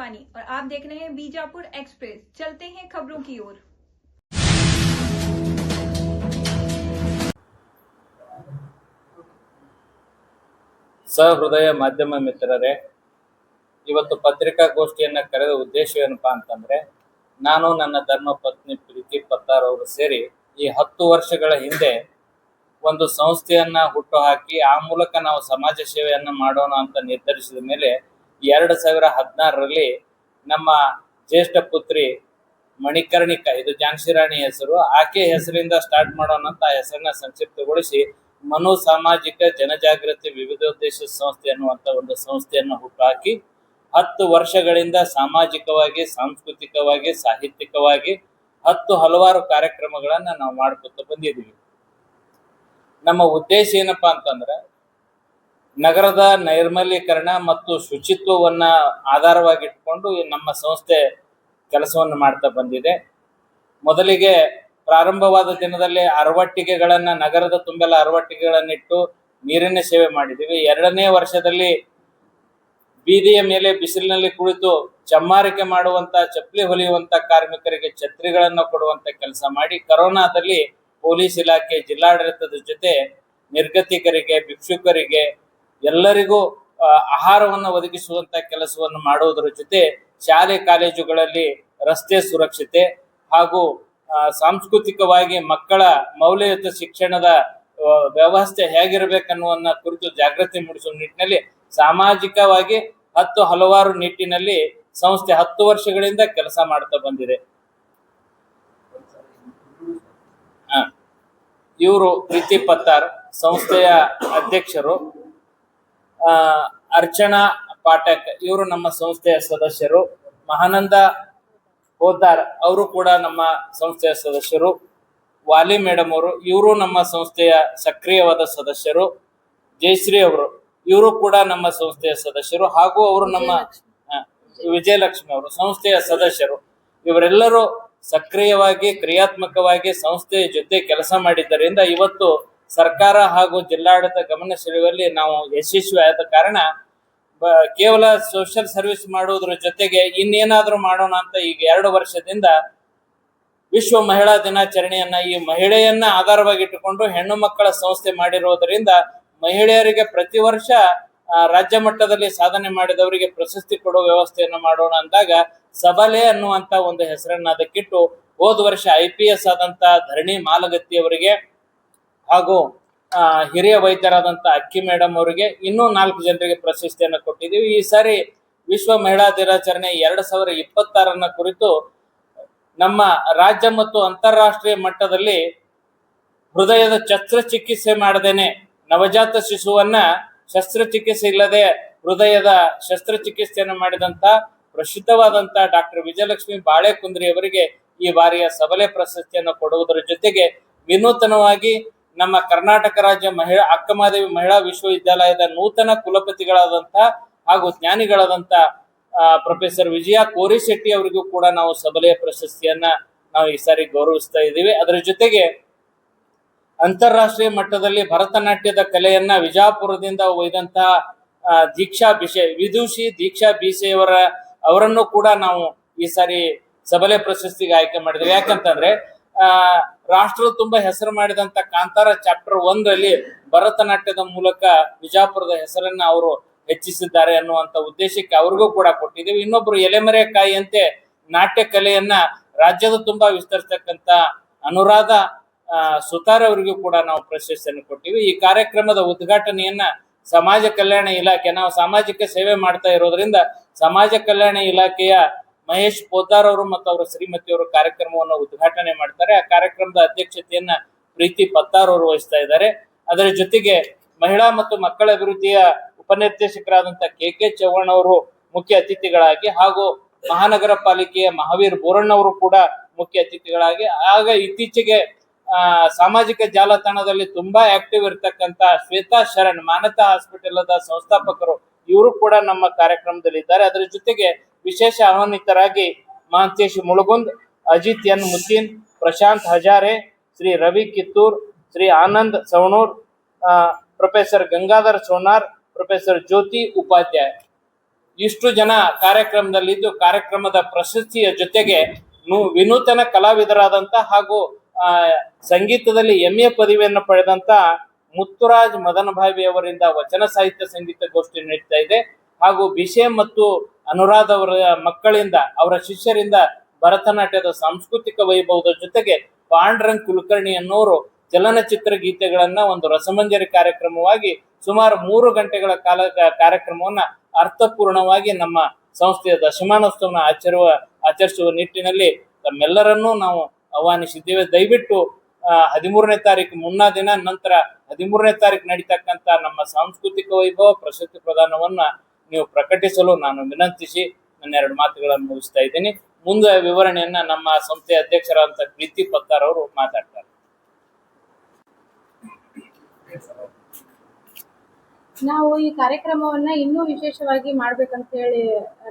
शिवानी और आप देख रहे हैं बीजापुर एक्सप्रेस। चलते हैं खबरों की ओर। ಸಹೃದಯ ಮಾಧ್ಯಮ ಮಿತ್ರರೇ, ಇವತ್ತು ಪತ್ರಿಕಾಗೋಷ್ಠಿಯನ್ನ ಕರೆದ ಉದ್ದೇಶ ಏನಪ್ಪಾ ಅಂತಂದ್ರೆ, ನಾನು ನನ್ನ ಧರ್ಮಪತ್ನಿ ಪ್ರೀತಿ ಪತ್ತಾರ್ ಅವರು ಸೇರಿ ಈ 10 ವರ್ಷಗಳ ಹಿಂದೆ ಒಂದು ಸಂಸ್ಥೆಯನ್ನ ಹುಟ್ಟು ಹಾಕಿ ಆ ಮೂಲಕ ನಾವು ಸಮಾಜ ಸೇವೆಯನ್ನ ಮಾಡೋಣ ಅಂತ ನಿರ್ಧರಿಸಿದ ಮೇಲೆ 2016ರಲ್ಲಿ ನಮ್ಮ ಜ್ಯೇಷ್ಠ ಪುತ್ರಿ ಮಣಿಕರ್ಣಿಕಾ, ಇದು ಝಾನ್ಸಿ ರಾಣಿ ಹೆಸರು, ಆಕೆ ಹೆಸರಿಂದ ಸ್ಟಾರ್ಟ್ ಮಾಡೋಣ ಅಂತ ಆ ಹೆಸರನ್ನ ಸಂಕ್ಷಿಪ್ತಗೊಳಿಸಿ ಮನು ಸಾಮಾಜಿಕ ಜನಜಾಗೃತಿ ವಿವಿಧೋದ್ದೇಶ ಸಂಸ್ಥೆ ಅನ್ನುವಂಥ ಒಂದು ಸಂಸ್ಥೆಯನ್ನು ಹುಟ್ಟುಹಾಕಿ 10 ವರ್ಷಗಳಿಂದ ಸಾಮಾಜಿಕವಾಗಿ, ಸಾಂಸ್ಕೃತಿಕವಾಗಿ, ಸಾಹಿತ್ಯಿಕವಾಗಿ ಹಲವಾರು ಕಾರ್ಯಕ್ರಮಗಳನ್ನ ನಾವು ಮಾಡ್ಕೊತ ಬಂದಿದ್ದೀವಿ. ನಮ್ಮ ಉದ್ದೇಶ ಏನಪ್ಪಾ ಅಂತಂದ್ರೆ, ನಗರದ ನೈರ್ಮಲ್ಯೀಕರಣ ಮತ್ತು ಶುಚಿತ್ವವನ್ನ ಆಧಾರವಾಗಿಟ್ಕೊಂಡು ನಮ್ಮ ಸಂಸ್ಥೆ ಕೆಲಸವನ್ನು ಮಾಡ್ತಾ ಬಂದಿದೆ. ಮೊದಲಿಗೆ ಪ್ರಾರಂಭವಾದ ದಿನದಲ್ಲಿ ಅರವಟ್ಟಿಗೆಗಳನ್ನ, ನಗರದ ತುಂಬೆಲ್ಲ ಅರವಟ್ಟಿಗೆಗಳನ್ನಿಟ್ಟು ನೀರಿನ ಸೇವೆ ಮಾಡಿದ್ದೀವಿ. 2ನೇ ವರ್ಷದಲ್ಲಿ ಬೀದಿಯ ಮೇಲೆ ಬಿಸಿಲಿನಲ್ಲಿ ಕುಳಿತು ಚಮ್ಮಾರಿಕೆ ಮಾಡುವಂತ, ಚಪ್ಪಲಿ ಹೊಲಿಯುವಂತ ಕಾರ್ಮಿಕರಿಗೆ ಛತ್ರಿಗಳನ್ನ ಕೊಡುವಂತ ಕೆಲಸ ಮಾಡಿ, ಕರೋನಾದಲ್ಲಿ ಪೊಲೀಸ್ ಇಲಾಖೆ, ಜಿಲ್ಲಾಡಳಿತದ ಜೊತೆ ನಿರ್ಗತಿಕರಿಗೆ, ಭಿಕ್ಷುಕರಿಗೆ ಎಲ್ಲರಿಗೂ ಆಹಾರವನ್ನು ಒದಗಿಸುವಂತ ಕೆಲಸವನ್ನು ಮಾಡುವುದರ ಜೊತೆ ಶಾಲೆ ಕಾಲೇಜುಗಳಲ್ಲಿ ರಸ್ತೆ ಸುರಕ್ಷತೆ ಹಾಗೂ ಸಾಂಸ್ಕೃತಿಕವಾಗಿ ಮಕ್ಕಳ ಮೌಲ್ಯಯುತ ಶಿಕ್ಷಣದ ವ್ಯವಸ್ಥೆ ಹೇಗಿರಬೇಕನ್ನುವನ್ನ ಕುರಿತು ಜಾಗೃತಿ ಮೂಡಿಸುವ ನಿಟ್ಟಿನಲ್ಲಿ ಸಾಮಾಜಿಕವಾಗಿ ಹಲವಾರು ನಿಟ್ಟಿನಲ್ಲಿ ಸಂಸ್ಥೆ 10 ವರ್ಷಗಳಿಂದ ಕೆಲಸ ಮಾಡ್ತಾ ಬಂದಿದೆ. ಇವರು ಪ್ರೀತಿ ಪತ್ತಾರ್ ಸಂಸ್ಥೆಯ ಅಧ್ಯಕ್ಷರು. ಅರ್ಚನಾ ಪಾಠಕ್ ಇವರು ನಮ್ಮ ಸಂಸ್ಥೆಯ ಸದಸ್ಯರು. ಮಹಾನಂದ ಹೋದಾರ್ ಅವರು ಕೂಡ ನಮ್ಮ ಸಂಸ್ಥೆಯ ಸದಸ್ಯರು. ವಾಲಿ ಮೇಡಮ್ ಅವರು, ಇವರು ನಮ್ಮ ಸಂಸ್ಥೆಯ ಸಕ್ರಿಯವಾದ ಸದಸ್ಯರು. ಜಯಶ್ರೀ ಅವರು, ಇವರು ಕೂಡ ನಮ್ಮ ಸಂಸ್ಥೆಯ ಸದಸ್ಯರು. ಹಾಗೂ ಅವರು ನಮ್ಮ ವಿಜಯಲಕ್ಷ್ಮಿ ಅವರು ಸಂಸ್ಥೆಯ ಸದಸ್ಯರು. ಇವರೆಲ್ಲರೂ ಸಕ್ರಿಯವಾಗಿ, ಕ್ರಿಯಾತ್ಮಕವಾಗಿ ಸಂಸ್ಥೆಯ ಜೊತೆ ಕೆಲಸ ಮಾಡಿದ್ದರಿಂದ ಇವತ್ತು ಸರ್ಕಾರ ಹಾಗೂ ಜಿಲ್ಲಾಡಳಿತ ಗಮನ ಸೆಳೆಯುವಲ್ಲಿ ನಾವು ಯಶಸ್ವಿ ಆದ ಕಾರಣ ಕೇವಲ ಸೋಷಿಯಲ್ ಸರ್ವಿಸ್ ಮಾಡುವುದರ ಜೊತೆಗೆ ಇನ್ನೇನಾದ್ರೂ ಮಾಡೋಣ ಅಂತ ಈಗ 2 ವರ್ಷದಿಂದ ವಿಶ್ವ ಮಹಿಳಾ ದಿನಾಚರಣೆಯನ್ನ, ಈ ಮಹಿಳೆಯನ್ನ ಆಧಾರವಾಗಿಟ್ಟುಕೊಂಡು ಹೆಣ್ಣು ಮಕ್ಕಳ ಸಂಸ್ಥೆ ಮಾಡಿರುವುದರಿಂದ ಮಹಿಳೆಯರಿಗೆ ಪ್ರತಿ ವರ್ಷ ರಾಜ್ಯ ಮಟ್ಟದಲ್ಲಿ ಸಾಧನೆ ಮಾಡಿದವರಿಗೆ ಪ್ರಶಸ್ತಿ ಕೊಡುವ ವ್ಯವಸ್ಥೆಯನ್ನು ಮಾಡೋಣ ಅಂದಾಗ ಸಬಲೆ ಅನ್ನುವಂತ ಒಂದು ಹೆಸರನ್ನ ಅದಕ್ಕಿಟ್ಟು ಹೋದ ವರ್ಷ IPS ಆದಂತ ಧರಣಿ ಮಾಲಗತ್ತಿ ಅವರಿಗೆ ಹಾಗೂ ಹಿರಿಯ ವೈದ್ಯರಾದಂತ ಅಕ್ಕಿ ಮೇಡಮ್ ಅವರಿಗೆ ಇನ್ನೂ 4 ಜನರಿಗೆ ಪ್ರಶಸ್ತಿಯನ್ನು ಕೊಟ್ಟಿದ್ದೀವಿ. ಈ ಸಾರಿ ವಿಶ್ವ ಮಹಿಳಾ ದಿನಾಚರಣೆ 2026 ಕುರಿತು ನಮ್ಮ ರಾಜ್ಯ ಮತ್ತು ಅಂತಾರಾಷ್ಟ್ರೀಯ ಮಟ್ಟದಲ್ಲಿ ಹೃದಯದ ಶಸ್ತ್ರಚಿಕಿತ್ಸೆ ಮಾಡದೇನೆ ನವಜಾತ ಶಿಶುವನ್ನ ಶಸ್ತ್ರಚಿಕಿತ್ಸೆ ಇಲ್ಲದೆ ಹೃದಯದ ಶಸ್ತ್ರಚಿಕಿತ್ಸೆಯನ್ನು ಮಾಡಿದಂತ ಪ್ರಸಿದ್ಧವಾದಂತ ಡಾಕ್ಟರ್ ವಿಜಯಲಕ್ಷ್ಮಿ ಬಾಳೆಕುಂದ್ರಿ ಅವರಿಗೆ ಈ ಬಾರಿಯ ಸಬಲೆ ಪ್ರಶಸ್ತಿಯನ್ನು ಕೊಡುವುದರ ಜೊತೆಗೆ ವಿನೂತನವಾಗಿ ನಮ್ಮ ಕರ್ನಾಟಕ ರಾಜ್ಯ ಅಕ್ಕಮಹಾದೇವಿ ಮಹಿಳಾ ವಿಶ್ವವಿದ್ಯಾಲಯದ ನೂತನ ಕುಲಪತಿಗಳಾದಂತ ಹಾಗೂ ಜ್ಞಾನಿಗಳಾದಂತ ಪ್ರೊಫೆಸರ್ ವಿಜಯ ಕೋರಿಶೆಟ್ಟಿ ಅವರಿಗೂ ಕೂಡ ನಾವು ಸಬಲೆಯ ಪ್ರಶಸ್ತಿಯನ್ನ ನಾವು ಈ ಸಾರಿ ಗೌರವಿಸ್ತಾ ಇದ್ದೀವಿ. ಅದರ ಜೊತೆಗೆ ಅಂತಾರಾಷ್ಟ್ರೀಯ ಮಟ್ಟದಲ್ಲಿ ಭರತನಾಟ್ಯದ ಕಲೆಯನ್ನ ವಿಜಾಪುರದಿಂದ ಒಯ್ದಂತಹ ವಿದುಷಿ ದೀಕ್ಷಾ ಬಿಸೆ ಅವರನ್ನು ಕೂಡ ನಾವು ಈ ಸಾರಿ ಸಬಲೆ ಪ್ರಶಸ್ತಿಗೆ ಆಯ್ಕೆ ಮಾಡಿದ್ವಿ. ಯಾಕಂತಂದ್ರೆ ರಾಷ್ಟ್ರದ ತುಂಬಾ ಹೆಸರು ಮಾಡಿದಂತ ಕಾಂತಾರ ಚಾಪ್ಟರ್ 1ರಲ್ಲಿ ಭರತನಾಟ್ಯದ ಮೂಲಕ ವಿಜಾಪುರದ ಹೆಸರನ್ನ ಅವರು ಹೆಚ್ಚಿಸಿದ್ದಾರೆ ಅನ್ನುವಂತ ಉದ್ದೇಶಕ್ಕೆ ಅವ್ರಿಗೂ ಕೂಡ ಕೊಟ್ಟಿದ್ದೀವಿ. ಇನ್ನೊಬ್ರು ಎಲೆಮರೆ ಕಾಯಿಯಂತೆ ನಾಟ್ಯ ಕಲೆಯನ್ನ ರಾಜ್ಯದ ತುಂಬಾ ವಿಸ್ತರಿಸತಕ್ಕಂತ ಅನುರಾಧ ಸುತಾರ್ ಅವರಿಗೂ ಕೂಡ ನಾವು ಪ್ರಶಸ್ತಿಯನ್ನು ಕೊಟ್ಟಿವಿ. ಈ ಕಾರ್ಯಕ್ರಮದ ಉದ್ಘಾಟನೆಯನ್ನ ಸಮಾಜ ಕಲ್ಯಾಣ ಇಲಾಖೆ, ನಾವು ಸಾಮಾಜಿಕ ಸೇವೆ ಮಾಡ್ತಾ ಇರೋದ್ರಿಂದ ಸಮಾಜ ಕಲ್ಯಾಣ ಇಲಾಖೆಯ ಮಹೇಶ್ ಪೋದ್ದಾರ್ ಅವರು ಮತ್ತು ಅವರ ಶ್ರೀಮತಿಯವರು ಕಾರ್ಯಕ್ರಮವನ್ನು ಉದ್ಘಾಟನೆ ಮಾಡ್ತಾರೆ. ಆ ಕಾರ್ಯಕ್ರಮದ ಅಧ್ಯಕ್ಷತೆಯನ್ನ ಪ್ರೀತಿ ಪತ್ತಾರ್ ಅವರು ವಹಿಸ್ತಾ ಇದ್ದಾರೆ. ಅದರ ಜೊತೆಗೆ ಮಹಿಳಾ ಮತ್ತು ಮಕ್ಕಳ ಅಭಿವೃದ್ಧಿಯ ಉಪನಿರ್ದೇಶಕರಾದಂತಹ KK ಚವ್ಹಾಣ್ ಅವರು ಮುಖ್ಯ ಅತಿಥಿಗಳಾಗಿ ಹಾಗೂ ಮಹಾನಗರ ಪಾಲಿಕೆಯ ಮಹಾವೀರ್ ಬೋರಣ್ಣ ಅವರು ಕೂಡ ಮುಖ್ಯ ಅತಿಥಿಗಳಾಗಿ, ಆಗ ಇತ್ತೀಚೆಗೆ ಸಾಮಾಜಿಕ ಜಾಲತಾಣದಲ್ಲಿ ತುಂಬಾ ಆಕ್ಟಿವ್ ಇರ್ತಕ್ಕಂತ ಶ್ವೇತಾ ಶರಣ್ ಮಾನತಾ ಹಾಸ್ಪಿಟಲ್ದ ಸಂಸ್ಥಾಪಕರು, ಇವರು ಕೂಡ ನಮ್ಮ ಕಾರ್ಯಕ್ರಮದಲ್ಲಿ ಇದ್ದಾರೆ. ಅದರ ಜೊತೆಗೆ ವಿಶೇಷ ಆಹ್ವಾನಿತರಾಗಿ Mahantesh Mulugund, Ajit N Mutheen, Prashant Hazare, Shri Ravi Kittur, Shri Anand Savanur, professor Gangadhar Sonar, professor Jyoti Upadhyaya ಇಷ್ಟು ಜನ ಕಾರ್ಯಕ್ರಮದಲ್ಲಿದ್ದು ಕಾರ್ಯಕ್ರಮದ ಪ್ರಶಸ್ತಿಯ ಜೊತೆಗೆ ವಿನೂತನ ಕಲಾವಿದರಾದಂತ ಹಾಗೂ ಸಂಗೀತದಲ್ಲಿ MA ಪದವಿಯನ್ನು ಪಡೆದಂತ ಮುತ್ತುರಾಜ್ ಮದನಭಾವಿ ಅವರಿಂದ ವಚನ ಸಾಹಿತ್ಯ ಸಂಗೀತ ಗೋಷ್ಠಿ ನಡೀತಾ ಇದೆ. ಹಾಗೂ ಬಿಷೇಮ್ ಮತ್ತು ಅನುರಾಧ ಅವರ ಮಕ್ಕಳಿಂದ ಅವರ ಶಿಷ್ಯರಿಂದ ಭರತನಾಟ್ಯದ ಸಾಂಸ್ಕೃತಿಕ ವೈಭವದ ಜೊತೆಗೆ ಪಾಂಡುರಂಗ್ ಕುಲಕರ್ಣಿ ಅನ್ನೋರು ಚಲನಚಿತ್ರ ಗೀತೆಗಳನ್ನ ಒಂದು ರಸಮಂಜರಿ ಕಾರ್ಯಕ್ರಮವಾಗಿ ಸುಮಾರು 3 ಗಂಟೆಗಳ ಕಾಲ ಕಾರ್ಯಕ್ರಮವನ್ನ ಅರ್ಥಪೂರ್ಣವಾಗಿ ನಮ್ಮ ಸಂಸ್ಥೆಯ ದಶಮಾನೋತ್ಸವನ ಆಚರಿಸುವ ನಿಟ್ಟಿನಲ್ಲಿ ತಮ್ಮೆಲ್ಲರನ್ನೂ ನಾವು ಆಹ್ವಾನಿಸಿದ್ದೇವೆ. ದಯವಿಟ್ಟು 13ನೇ ತಾರೀಕು ಮುನ್ನಾ ದಿನ, ನಂತರ 13ನೇ ತಾರೀಕು ನಡೀತಕ್ಕಂಥ ನಮ್ಮ ಸಾಂಸ್ಕೃತಿಕ ವೈಭವ ಪ್ರಶಸ್ತಿ ಪ್ರದಾನವನ್ನ ನೀವು ಪ್ರಕಟಿಸಲು ನಾನು ವಿನಂತಿಸಿ ನನ್ನ 2 ಮಾತುಗಳನ್ನು ಮುಗಿಸ್ತಾ ಇದ್ದೀನಿ. ಮುಂದೆ ವಿವರಣೆಯನ್ನ ನಮ್ಮ ಸಂಸ್ಥೆಯ ಅಧ್ಯಕ್ಷರಾದಂತ ಪ್ರೀತಿ ಪತ್ತಾರ್ ಅವರು ಮಾತಾಡ್ತಾರೆ. ನಾವು ಈ ಕಾರ್ಯಕ್ರಮವನ್ನ ಇನ್ನೂ ವಿಶೇಷವಾಗಿ ಮಾಡ್ಬೇಕಂತ ಹೇಳಿ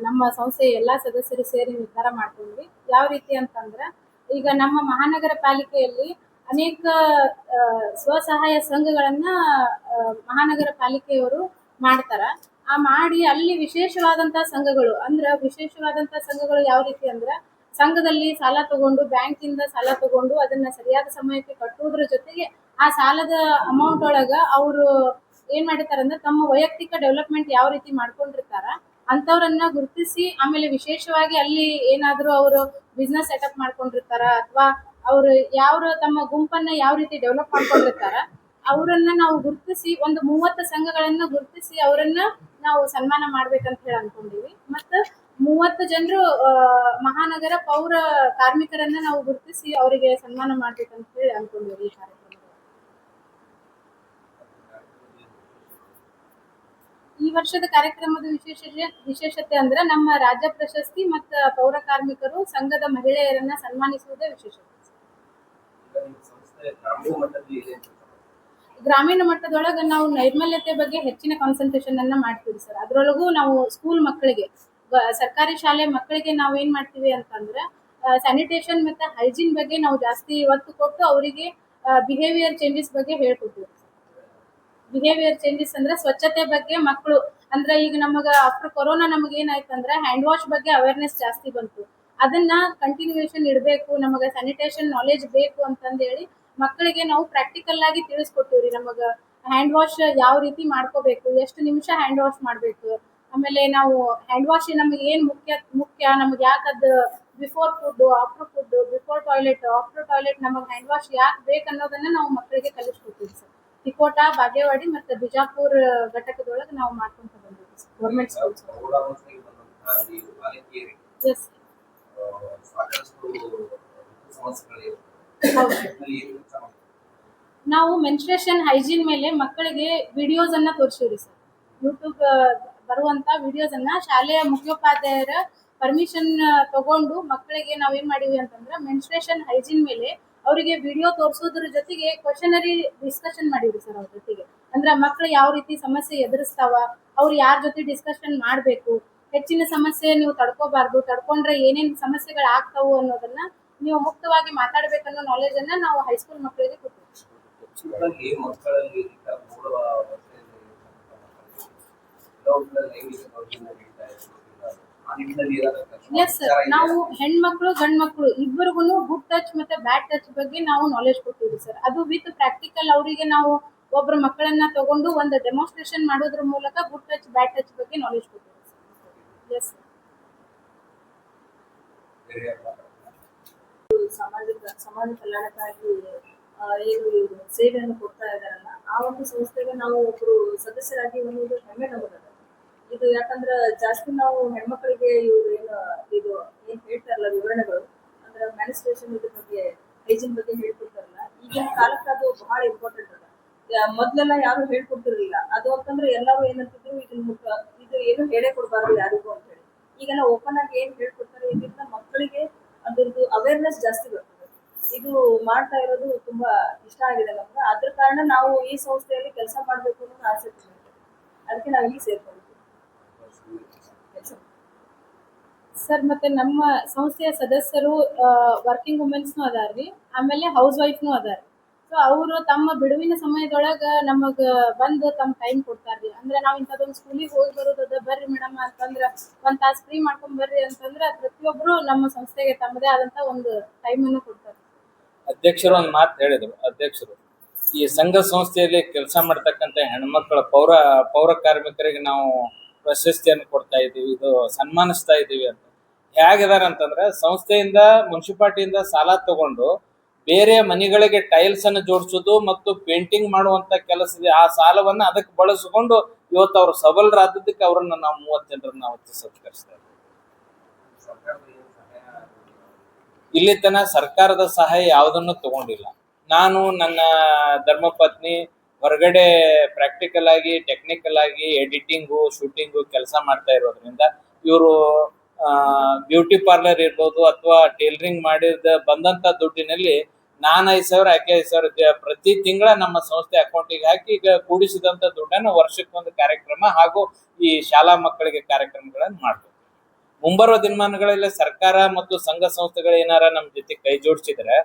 ನಮ್ಮ ಸಂಸ್ಥೆಯ ಎಲ್ಲಾ ಸದಸ್ಯರು ಸೇರಿ ನಿರ್ಧಾರ ಮಾಡ್ಕೊಂಡ್ವಿ. ಯಾವ ರೀತಿ ಅಂತಂದ್ರೆ, ಈಗ ನಮ್ಮ ಮಹಾನಗರ ಪಾಲಿಕೆಯಲ್ಲಿ ಅನೇಕ ಸ್ವಸಹಾಯ ಸಂಘಗಳನ್ನ ಮಹಾನಗರ ಪಾಲಿಕೆಯವರು ಮಾಡ್ತಾರ. ಮಾಡಿ ಅಲ್ಲಿ ವಿಶೇಷವಾದಂತಹ ಸಂಘಗಳು ಯಾವ ರೀತಿ ಅಂದ್ರೆ, ಸಂಘದಲ್ಲಿ ಸಾಲ ತಗೊಂಡು, ಬ್ಯಾಂಕಿಂದ ಸಾಲ ತಗೊಂಡು ಅದನ್ನ ಸರಿಯಾದ ಸಮಯಕ್ಕೆ ಕಟ್ಟುವುದ್ರ ಜೊತೆಗೆ ಆ ಸಾಲದ ಅಮೌಂಟ್ ಒಳಗ ಅವರು ಏನ್ ಮಾಡಿರ್ತಾರೆ ಅಂದ್ರೆ, ತಮ್ಮ ವೈಯಕ್ತಿಕ ಡೆವಲಪ್ಮೆಂಟ್ ಯಾವ ರೀತಿ ಮಾಡ್ಕೊಂಡಿರ್ತಾರ ಅಂತವ್ರನ್ನ ಗುರುತಿಸಿ, ಆಮೇಲೆ ವಿಶೇಷವಾಗಿ ಅಲ್ಲಿ ಏನಾದ್ರು ಅವರು ಬಿಸ್ನೆಸ್ ಸೆಟಪ್ ಮಾಡ್ಕೊಂಡಿರ್ತಾರ ಅಥವಾ ಅವರು ತಮ್ಮ ಗುಂಪನ್ನ ಯಾವ ರೀತಿ ಡೆವಲಪ್ ಮಾಡ್ಕೊಂಡಿರ್ತಾರ ಅವರನ್ನ ನಾವು ಗುರುತಿಸಿ ಒಂದು 30 ಸಂಘಗಳನ್ನ ಗುರುತಿಸಿ ಅವರನ್ನ ನಾವು ಸನ್ಮಾನ ಮಾಡ್ಬೇಕಂತ ಹೇಳಿ ಅನ್ಕೊಂಡಿವಿ. ಮತ್ತ 30 ಜನರು ಮಹಾನಗರ ಪೌರ ಕಾರ್ಮಿಕರನ್ನ ನಾವು ಗುರುತಿಸಿ ಅವರಿಗೆ ಸನ್ಮಾನ ಮಾಡ್ಬೇಕಂತ ಹೇಳಿ ಅನ್ಕೊಂಡಿವಿ. ಈ ಕಾರ್ಯಕ್ರಮ ಈ ವರ್ಷದ ಕಾರ್ಯಕ್ರಮದ ವಿಶೇಷತೆ ಅಂದ್ರೆ, ನಮ್ಮ ರಾಜ್ಯ ಪ್ರಶಸ್ತಿ ಮತ್ತು ಪೌರ ಕಾರ್ಮಿಕರು ಸಂಘದ ಮಹಿಳೆಯರನ್ನ ಸನ್ಮಾನಿಸುವುದೇ ವಿಶೇಷತೆ. ಗ್ರಾಮೀಣ ಮಟ್ಟದೊಳಗ ನಾವು ನೈರ್ಮಲ್ಯತೆ ಬಗ್ಗೆ ಹೆಚ್ಚಿನ ಕಾನ್ಸಂಟ್ರೇಷನ್ ಅನ್ನ ಮಾಡ್ತೀವಿ ಸರ್. ಅದ್ರೊಳಗೂ ನಾವು ಸ್ಕೂಲ್ ಮಕ್ಕಳಿಗೆ, ಸರ್ಕಾರಿ ಶಾಲೆ ಮಕ್ಕಳಿಗೆ ನಾವು ಏನ್ ಮಾಡ್ತೀವಿ ಅಂತಂದ್ರೆ, ಸ್ಯಾನಿಟೇಷನ್ ಮತ್ತೆ ಹೈಜೀನ್ ಬಗ್ಗೆ ನಾವು ಜಾಸ್ತಿ ಒತ್ತು ಕೊಟ್ಟು ಅವರಿಗೆ ಬಿಹೇವಿಯರ್ ಚೇಂಜಸ್ ಬಗ್ಗೆ ಹೇಳ್ಕೊಡ್ತೀವಿ. ಬಿಹೇವಿಯರ್ ಚೇಂಜಸ್ ಅಂದ್ರೆ ಸ್ವಚ್ಛತೆ ಬಗ್ಗೆ ಮಕ್ಕಳು ಅಂದ್ರೆ, ಈಗ ನಮಗ ಆಫ್ಟರ್ ಕೊರೋನಾ ನಮಗೆ ಏನಾಯ್ತು ಅಂದ್ರೆ ಹ್ಯಾಂಡ್ ವಾಶ್ ಬಗ್ಗೆ ಅವೇರ್ನೆಸ್ ಜಾಸ್ತಿ ಬಂತು. ಅದನ್ನ ಕಂಟಿನ್ಯೂಯೇಷನ್ ಇಡಬೇಕು, ನಮಗೆ ಸ್ಯಾನಿಟೇಷನ್ ನಾಲೆಜ್ ಬೇಕು ಅಂತಂದೇಳಿ ಮಕ್ಕಳಿಗೆ ನಾವು ಪ್ರಾಕ್ಟಿಕಲ್ ಆಗಿ ತಿಳಿಸ್ಕೊಟ್ಟಿವ್ರಿ. ನಮಗ ಹ್ಯಾಂಡ್ ವಾಶ್ ಯಾವ ರೀತಿ ಮಾಡ್ಕೋಬೇಕು, ಎಷ್ಟು ನಿಮಿಷ ಹ್ಯಾಂಡ್ ವಾಶ್ ಮಾಡ್ಬೇಕು, ಆಮೇಲೆ ನಾವು ಹ್ಯಾಂಡ್ ವಾಶ್ ನಮಗೆ ಏನ್ ಮುಖ್ಯ ನಮ್ಗೆ ಯಾಕದ್ before food, after food, before toilet, after toilet ನಮಗೆ ಹ್ಯಾಂಡ್ ವಾಶ್ ಯಾಕೆ ಬೇಕು ಅನ್ನೋದನ್ನ ನಾವು ಮಕ್ಕಳಿಗೆ ಕಲಿಸ್ಕೊಡ್ತೀವಿ ಸರ್. ತಿಕೋಟಾ, ಬಾಗೇವಾಡಿ ಮತ್ತು ಬಿಜಾಪುರ ಘಟಕದೊಳಗೆ ನಾವು ಮಾಡ್ಕೊಂತ ಬಂದಿದ್ದೀವಿ ಗೌರ್ಮೆಂಟ್ ಸ್ಕೂಲ್ಸ್. ನಾವು ಮೆನ್ಸ್ಟ್ರೇಷನ್ ಹೈಜೀನ್ ಮೇಲೆ ಮಕ್ಕಳಿಗೆ ವಿಡಿಯೋಸ್ ಅನ್ನ ತೋರಿಸಿವ್ರಿ ಸರ್. ಯೂಟ್ಯೂಬ್ ಬರುವಂತ ವಿಡಿಯೋಸ್ ಅನ್ನ ಶಾಲೆಯ ಮುಖ್ಯೋಪಾಧ್ಯಾಯರ ಪರ್ಮಿಷನ್ ತಗೊಂಡು ಮಕ್ಕಳಿಗೆ ನಾವೇನ್ ಮಾಡಿವಿ ಅಂತಂದ್ರೆ, ಮೆನ್ಸ್ಟ್ರೇಷನ್ ಹೈಜೀನ್ ಮೇಲೆ ಅವರಿಗೆ ವಿಡಿಯೋ ತೋರಿಸೋದ್ರ ಜೊತೆಗೆ ಕ್ವಶನರಿ ಡಿಸ್ಕಷನ್ ಮಾಡಿವ್ರಿ ಸರ್ ಅವ್ರ ಜೊತೆಗೆ. ಅಂದ್ರೆ ಮಕ್ಕಳು ಯಾವ ರೀತಿ ಸಮಸ್ಯೆ ಎದುರಿಸ್ತಾವ, ಅವ್ರು ಯಾರ ಜೊತೆ ಡಿಸ್ಕಷನ್ ಮಾಡಬೇಕು, ಹೆಚ್ಚಿನ ಸಮಸ್ಯೆ ನೀವು ತಡ್ಕೋಬಾರ್ದು, ತಡ್ಕೊಂಡ್ರೆ ಏನೇನು ಸಮಸ್ಯೆಗಳು ಆಗ್ತಾವು ಅನ್ನೋದನ್ನ ನೀವು ಮುಕ್ತವಾಗಿ ಮಾತಾಡ್ಬೇಕನ್ನೋ ನಾಲೆಜ್ ಅನ್ನ ನಾವು ಹೈಸ್ಕೂಲ್ ಮಕ್ಕಳಿಗೆ ಕೊಡ್ತೀವಿ. ಎಸ್ ಸರ್, ನಾವು ಹೆಣ್ಮಕ್ಳು ಗಂಡ್ಮಕ್ಳು ಇಬ್ಬರಿಗೂ ಗುಡ್ ಟಚ್ ಮತ್ತೆ ಬ್ಯಾಡ್ ಟಚ್ ಬಗ್ಗೆ ನಾವು ನಾಲೆಜ್ ಕೊಡ್ತೀವಿ ಸರ್. ಅದು ವಿತ್ ಪ್ರಾಕ್ಟಿಕಲ್ ಅವರಿಗೆ ನಾವು ಒಬ್ಬರ ಮಕ್ಕಳನ್ನ ತಗೊಂಡು ಒಂದು ಡೆಮಾನ್ಸ್ಟ್ರೇಷನ್ ಮಾಡೋದ್ರ ಮೂಲಕ ಗುಡ್ ಟಚ್ ಬ್ಯಾಡ್ ಟಚ್ ಬಗ್ಗೆ ನಾಲೆಜ್ ಕೊಡ್ತೀವಿ ಸರ್. ಎಸ್ ಸಮಾಜ ಕಲ್ಯಾಣಕ್ಕಾಗಿ ಏನು ಸೇವೆಯನ್ನು ಕೊಡ್ತಾ ಇದ್ದಾರಲ್ಲ, ಆ ಒಂದು ಸಂಸ್ಥೆಗೆ ನಾವು ಒಬ್ರು ಸದಸ್ಯರಾಗಿ ಒಂದು ಹೆಮ್ಮೆ ನಮಗದ. ಇದು ಯಾಕಂದ್ರೆ ಜಾಸ್ತಿ ನಾವು ಹೆಣ್ಮಕ್ಳಿಗೆ ಇವ್ರು ಇದು ಏನ್ ಹೇಳ್ತಾರಲ್ಲ ವಿವರಣೆಗಳು, ಅಂದ್ರೆ ಮ್ಯಾನಿಸ್ಟ್ರೇಷನ್ ಇದ್ರ ಬಗ್ಗೆ, ಹೈಜೀನ್ ಬಗ್ಗೆ ಹೇಳ್ಕೊಡ್ತಾರಲ್ಲ, ಈಗಿನ ಕಾಲಕ್ಕೆ ಅದು ಬಹಳ ಇಂಪಾರ್ಟೆಂಟ್ ಅದ. ಮೊದ್ಲೆಲ್ಲ ಯಾರು ಹೇಳ್ಕೊಡ್ತಿರ್ಲಿಲ್ಲ. ಅದು ಅಂತಂದ್ರೆ ಎಲ್ಲರೂ ಏನಂತಿದ್ರು, ಇದು ಏನು ಹೇಳೇ ಕೊಡ್ಬಾರ್ದು ಯಾರಿಗೂ ಅಂತ ಹೇಳಿ. ಈಗೆಲ್ಲ ಓಪನ್ ಆಗಿ ಏನ್ ಹೇಳ್ಕೊಡ್ತಾರೆ, ಇದರಿಂದ ಮಕ್ಕಳಿಗೆ ಅದ್ರದ್ದು ಅವೇರ್ನೆಸ್ ಜಾಸ್ತಿ ಬರ್ತದೆ. ಇದು ಮಾಡ್ತಾ ಇರೋದು ತುಂಬಾ ಇಷ್ಟ ಆಗಿದೆ ನಮ್ಗೆ. ಅದ್ರ ಕಾರಣ ನಾವು ಈ ಸಂಸ್ಥೆಯಲ್ಲಿ ಕೆಲಸ ಮಾಡ್ಬೇಕು ಅನ್ನೋದು ಆಸಕ್ತಿ ಇದೆ. ಅದಕ್ಕೆ ನಾವು ಇಲ್ಲಿ ಸೇರ್ಕೊಂಡಿದ್ದೀವಿ ಸರ್. ಮತ್ತೆ ನಮ್ಮ ಸಂಸ್ಥೆಯ ಸದಸ್ಯರು ವರ್ಕಿಂಗ್ ವುಮೆನ್ಸ್ನು ಅದಾರ್ರಿ, ಆಮೇಲೆ ಹೌಸ್ ವೈಫ್ನು ಅದಾರ. ಸೊ ಅವರು ತಮ್ಮ ಬಿಡುವಿನ ಸಮಯದೊಳಗ ನಮಗ ಬಂದು ತಮ್ಮ ಟೈಮ್ ಕೊಡ್ತಾರ್ರಿ. ಅಂದ್ರೆ ನಾವ್ ಇಂಥದೊಂದು ಸ್ಕೂಲಿಗೆ ಹೋಗಿ ಬರೋದದ ಬರ್ರಿ ಮೇಡಮ್ ಅಂತಂದ್ರ ಒಂದ್ ತಾಸ್ ಫ್ರೀ ಮಾಡ್ಕೊಂಡ್ ಬರ್ರಿ ಅಂತಂದ್ರ ಪ್ರತಿಯೊಬ್ರು ನಮ್ಮ ಸಂಸ್ಥೆಗೆ ತಮ್ಮದೇ ಆದಂತ ಒಂದು ಟೈಮ್ ಅನ್ನು ಕೊಡ್ತಾರೆ. ಅಧ್ಯಕ್ಷರು ಒಂದು ಮಾತು ಹೇಳಿದ್ರು. ಅಧ್ಯಕ್ಷರು, ಈ ಸಂಘ ಸಂಸ್ಥೆಯಲ್ಲಿ ಕೆಲಸ ಮಾಡ್ತಕ್ಕಂಥ ಹೆಣ್ಮಕ್ಳ ಪೌರ ಕಾರ್ಮಿಕರಿಗೆ ನಾವು ಪ್ರಶಸ್ತಿಯನ್ನು ಕೊಡ್ತಾ ಇದ್ದೀವಿ, ಇದು ಸನ್ಮಾನಿಸ್ತಾ ಇದ್ದೀವಿ ಅಂತ. ಹೇಗಿದಾರೆ ಅಂತಂದ್ರೆ, ಸಂಸ್ಥೆಯಿಂದ ಮುನ್ಸಿಪಾಲಿಟಿಯಿಂದ ಸಾಲ ತಗೊಂಡು ಬೇರೆ ಮನೆಗಳಿಗೆ ಟೈಲ್ಸ್ ಅನ್ನು ಜೋಡಿಸೋದು ಮತ್ತು ಪೇಂಟಿಂಗ್ ಮಾಡುವಂತ ಕೆಲಸ ಇದೆ. ಆ ಸಾಲವನ್ನ ಅದಕ್ಕೆ ಬಳಸಿಕೊಂಡು ಇವತ್ತು ಅವರು ಸಬಲರಾದಕ್ಕೆ ಅವರನ್ನ ನಾವು 30 ಜನರನ್ನ ಅವತ್ತು ಸತ್ಕರಿಸ್ತಾ ಇದ್ದೀವಿ. ಇಲ್ಲಿ ತನ ಸರ್ಕಾರದ ಸಹಾಯ ಯಾವುದನ್ನು ತಗೊಂಡಿಲ್ಲ. ನಾನು ನನ್ನ ಧರ್ಮಪತ್ನಿ ಹೊರಗಡೆ ಪ್ರಾಕ್ಟಿಕಲ್ ಆಗಿ ಟೆಕ್ನಿಕಲ್ ಆಗಿ ಎಡಿಟಿಂಗು ಶೂಟಿಂಗು ಕೆಲಸ ಮಾಡ್ತಾ ಇರೋದ್ರಿಂದ ಇವರು ಬ್ಯೂಟಿ ಪಾರ್ಲರ್ ಇರ್ಬೋದು ಅಥವಾ ಟೇಲರಿಂಗ್ ಮಾಡಿದ ಬಂದಂತ ದುಡ್ಡಿನಲ್ಲಿ ನಾನು 5,000 ಆಕೆ 5,000 ಪ್ರತಿ ತಿಂಗಳ ನಮ್ಮ ಸಂಸ್ಥೆ ಅಕೌಂಟಿಗೆ ಹಾಕಿ ಈಗ ಕೂಡಿಸಿದಂತ ದುಡ್ಡನ್ನು ವರ್ಷಕ್ಕೊಂದು ಕಾರ್ಯಕ್ರಮ ಹಾಗೂ ಈ ಶಾಲಾ ಮಕ್ಕಳಿಗೆ ಕಾರ್ಯಕ್ರಮಗಳನ್ನು ಮಾಡ್ತೀವಿ. ಮುಂಬರುವ ದಿನಮಾನಗಳಲ್ಲಿ ಸರ್ಕಾರ ಮತ್ತು ಸಂಘ ಸಂಸ್ಥೆಗಳು ಏನಾರ ನಮ್ಮ ಜೊತೆ ಕೈ ಜೋಡಿಸಿದ್ರೆ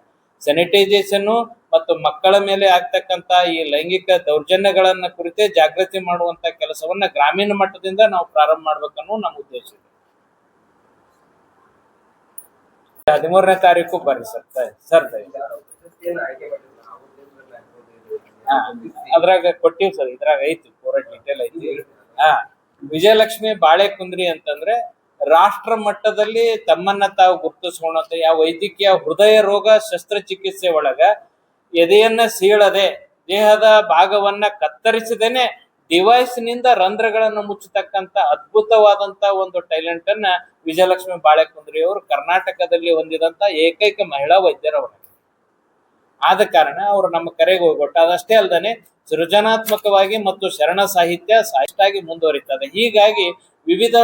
ಸ್ಯಾನಿಟೈಸೇಷನ್ ಮತ್ತು ಮಕ್ಕಳ ಮೇಲೆ ಆಗ್ತಕ್ಕಂತ ಈ ಲೈಂಗಿಕ ದೌರ್ಜನ್ಯಗಳನ್ನ ಕುರಿತೇ ಜಾಗೃತಿ ಮಾಡುವಂತ ಕೆಲಸವನ್ನ ಗ್ರಾಮೀಣ ಮಟ್ಟದಿಂದ ನಾವು ಪ್ರಾರಂಭ ಮಾಡ್ಬೇಕನ್ನೋ ನಮ್ಮ ಉದ್ದೇಶ ಇದೆ. 13ನೇ ತಾರೀಕು ಬರ್ರಿ ಸರ್ ಅದ್ರಾಗ ಕೊಟ್ಟಿವ್ ಸರ್, ಇದ್ರಾಗ ಐತಿ ಪೂರ ಡೀಟೇಲ್ ಐತಿ. ವಿಜಯಲಕ್ಷ್ಮಿ ಬಾಳೆಕುಂದ್ರಿ ಅಂತಂದ್ರೆ ರಾಷ್ಟ್ರ ಮಟ್ಟದಲ್ಲಿ ತಮ್ಮನ್ನ ತಾವು ಗುರುತಿಸ್ಕೊಂಡಂತ ಯಾವ ವೈದ್ಯಕೀಯ ಹೃದಯ ರೋಗ ಶಸ್ತ್ರಚಿಕಿತ್ಸೆ ಒಳಗ ಎದೆಯನ್ನ ಸೀಳದೆ ದೇಹದ ಭಾಗವನ್ನ ಕತ್ತರಿಸದೇನೆ ಡಿವೈಸ್ ನಿಂದ ರಂಧ್ರಗಳನ್ನು ಮುಚ್ಚತಕ್ಕಂತ ಅದ್ಭುತವಾದಂತ ಒಂದು ಟ್ಯಾಲೆಂಟ್ ಅನ್ನ ವಿಜಯಲಕ್ಷ್ಮಿ ಬಾಳೆಕುಂದ್ರಿ ಅವರು ಕರ್ನಾಟಕದಲ್ಲಿ ಹೊಂದಿದಂತ ಏಕೈಕ ಮಹಿಳಾ ವೈದ್ಯರವರು. ಆದ ಕಾರಣ ಅವರು ನಮ್ಮ ಕರೆಗೆ ಹೋಗ್ಬಿಟ್ಟು ಅದಷ್ಟೇ ಅಲ್ಲದೆ ಸೃಜನಾತ್ಮಕವಾಗಿ ಮತ್ತು ಶರಣ ಸಾಹಿತ್ಯ ಸಾಹಿತ್ಯಾಗಿ ಮುಂದುವರಿತದೆ. ಹೀಗಾಗಿ ವಿವಿಧ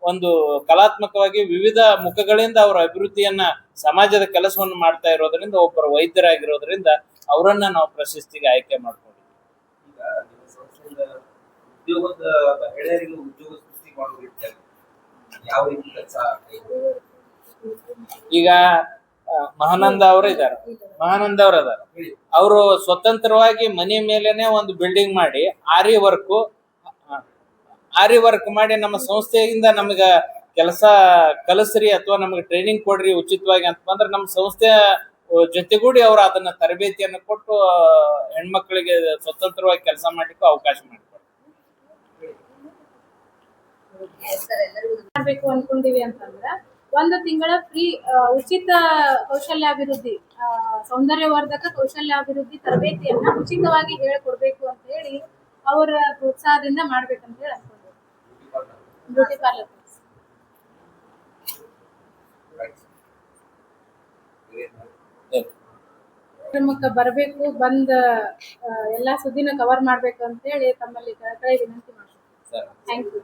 ಒಂದು ಕಲಾತ್ಮಕವಾಗಿ ವಿವಿಧ ಮುಖಗಳಿಂದ ಅವರ ಅಭಿವೃದ್ಧಿಯನ್ನ ಸಮಾಜದ ಕೆಲಸವನ್ನು ಮಾಡ್ತಾ ಇರೋದ್ರಿಂದ ಒಬ್ಬರು ವೈದ್ಯರಾಗಿರೋದ್ರಿಂದ ಅವರನ್ನ ನಾವು ಪ್ರಶಸ್ತಿಗೆ ಆಯ್ಕೆ ಮಾಡ್ಕೊಂಡಿದ್ದೀವಿ. ಉದ್ಯೋಗದ ಮಹಿಳೆಯರಿಗೆ ಉದ್ಯೋಗ ಸೃಷ್ಟಿ ಮಾಡುವ ಯಾವ ರೀತಿ ಕೆಲಸ ಈಗ ಮಹಾನಂದ ಅವರು ಇದ್ದಾರೆ, ಮಹಾನಂದ ಅವರು ಅದಾರ. ಅವರು ಸ್ವತಂತ್ರವಾಗಿ ಮನೆ ಮೇಲೆನೆ ಒಂದು ಬಿಲ್ಡಿಂಗ್ ಮಾಡಿ ಆರಿ ವರ್ಕ್ ಮಾಡಿ ನಮ್ಮ ಸಂಸ್ಥೆಯಿಂದ ನಮಗ ಕೆಲಸ ಕಲಿಸ್ರಿ ಅಥವಾ ನಮಗೆ ಟ್ರೈನಿಂಗ್ ಕೊಡ್ರಿ ಉಚಿತವಾಗಿ ಅಂತ ಬಂದ್ರೆ ನಮ್ಮ ಸಂಸ್ಥೆಯ ಜೊತೆಗೂಡಿ ಅವರು ಅದನ್ನ ತರಬೇತಿಯನ್ನು ಕೊಟ್ಟು ಹೆಣ್ಮಕ್ಳಿಗೆ ಸ್ವತಂತ್ರವಾಗಿ ಕೆಲಸ ಮಾಡ್ಲಿಕ್ಕೂ ಅವಕಾಶ ಮಾಡಿಕೊಡ್ತಾರೆ. ಮಾಡ್ಬೇಕು ಅನ್ಕೊಂಡಿವಿ ಅಂತಂದ್ರ 1 ತಿಂಗಳ ಫ್ರೀ ಉಚಿತ ಕೌಶಲ್ಯಾಭಿವೃದ್ಧಿ ಸೌಂದರ್ಯವರ್ಧಕ ಕೌಶಲ್ಯಾಭಿವೃದ್ಧಿ ತರಬೇತಿಯನ್ನ ಉಚಿತವಾಗಿ ಹೇಳ್ಕೊಡ್ಬೇಕು ಅಂತ ಹೇಳಿ ಅವರ ಪ್ರೋತ್ಸಾಹದಿಂದ ಮಾಡ್ಬೇಕಂತ ಹೇಳಿ ಅನ್ಕೊಂಡಿವಿ. ಬ್ಯೂಟಿ ಪಾರ್ಲರ್ ಕಾರ್ಯಕ್ರಮಕ್ಕೆ ಬರಬೇಕು, ಬಂದ ಎಲ್ಲಾ ಸುದ್ದಿನ ಕವರ್ ಮಾಡ್ಬೇಕು ಅಂತ ಹೇಳಿ ತಮ್ಮಲ್ಲಿ ಕಳಕಳಿ ವಿನಂತಿ ಮಾಡ್ತೀನಿ. Thank you.